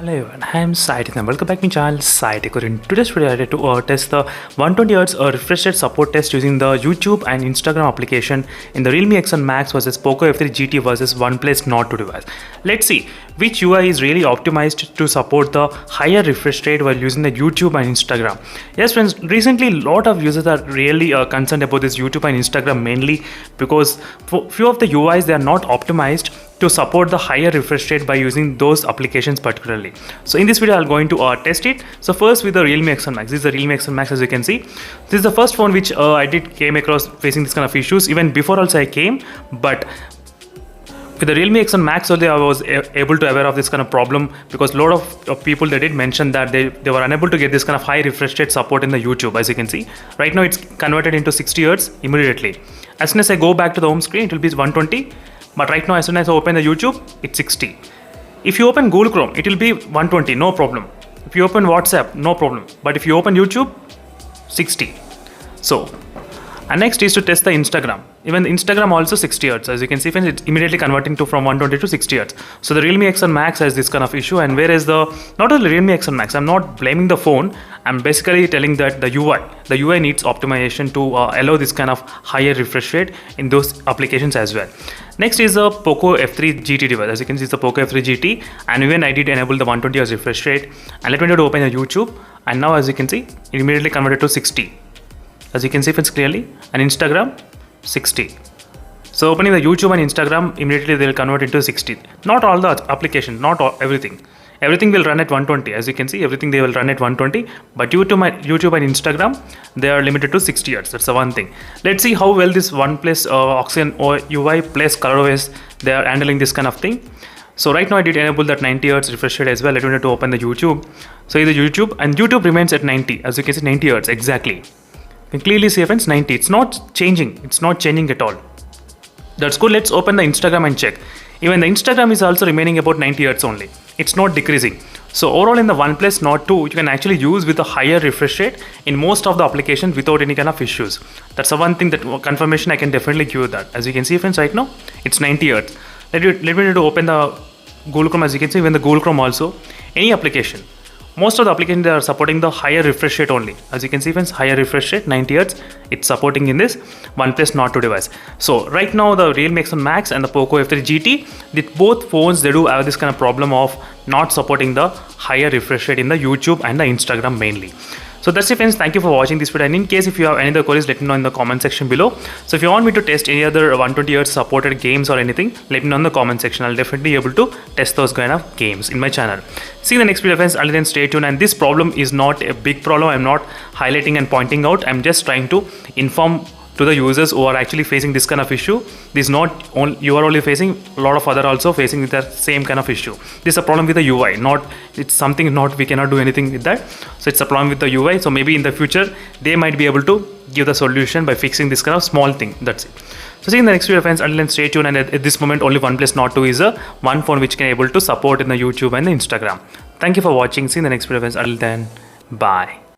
Hello everyone, I am Sai and welcome back to my channel Sai Tech. In today's video I had to test the 120Hz refresh rate support test using the YouTube and Instagram application in the Realme X7 Max versus Poco F3 GT versus Oneplus Nord 2 device. Let's see which UI is really optimized to support the higher refresh rate while using the YouTube and Instagram. Yes friends, recently a lot of users are really concerned about this YouTube and Instagram, mainly because for few of the UIs they are not optimized to support the higher refresh rate by using those applications particularly. So in this video I'm going to test it. So first with the Realme X7 Max. This is the Realme X7 Max, as you can see. This is the first phone which I came across facing this kind of issues. Even before also I came, but with the Realme X7 Max only I was able to aware of this kind of problem, because a lot of people, they did mention that they were unable to get this kind of high refresh rate support in the YouTube. As you can see right now it's converted into 60 Hz immediately. As soon as I go back to the home screen it will be 120, but right now as soon as I open the YouTube it's 60. If you open Google Chrome it will be 120, no problem. If you open WhatsApp, no problem, but if you open YouTube, 60. So and next is to test the Instagram. Even the Instagram also 60 Hz. As you can see friends, it's immediately converting to from 120 to 60 Hz. So the Realme X7 Max has this kind of issue, and whereas not only Realme X7 Max, I'm not blaming the phone, I'm basically telling that the UI needs optimization to allow this kind of higher refresh rate in those applications as well. Next is the Poco F3 GT device. As you can see, it's the Poco F3 GT, and even I did enable the 120 Hz refresh rate. And let me open the YouTube, and now as you can see, it immediately converted to 60. As you can see friends clearly, and Instagram 60. So opening the YouTube and Instagram, immediately they will convert into 60. Not all the applications, not everything. Everything will run at 120. As you can see, everything they will run at 120. But YouTube and Instagram, they are limited to 60 Hz. That's the one thing. Let's see how well this OnePlus Oxygen or UI plus ColorOS, they are handling this kind of thing. So right now I did enable that 90 Hz refresh rate as well. Let me to open the YouTube. So either YouTube, and YouTube remains at 90. As you can see, 90 Hz exactly. You can clearly see friends, 90. It's not changing at all. That's good. Let's open the Instagram and check. Even the Instagram is also remaining about 90 Hz only. It's not decreasing. So overall in the OnePlus Nord 2 you can actually use with a higher refresh rate in most of the applications without any kind of issues. That's the one thing, that confirmation I can definitely give you that. As you can see friends, right now it's 90 Hz. Let me open the Google Chrome. As you can see, even the Google Chrome also, any application, most of the applications, they are supporting the higher refresh rate only. As you can see friends, higher refresh rate 90 Hz, it's supporting in this OnePlus Nord 2 device. So right now the Realme X7 Max and the Poco F3 GT, both phones, they do have this kind of problem of not supporting the higher refresh rate in the YouTube and the Instagram mainly. So that's it friends, thank you for watching this video, and in case if you have any other queries, let me know in the comment section below. So if you want me to test any other 120 Hz supported games or anything, let me know in the comment section. I'll definitely be able to test those kind of games in my channel. See you in the next video friends. Until then, stay tuned. And this problem is not a big problem. I'm not highlighting and pointing out. I'm just trying to inform to the users who are actually facing this kind of issue. This is not only you are only facing, a lot of other also facing with the same kind of issue. This is a problem with the UI, not it's something not we cannot do anything with that. So it's a problem with the UI. So maybe in the future they might be able to give the solution by fixing this kind of small thing. That's it. So see you in the next video friends. Until then, stay tuned. And at this moment only OnePlus Nord 2 is a one phone which can able to support in the YouTube and the Instagram. Thank you for watching. See you in the next video friends. Until then, bye.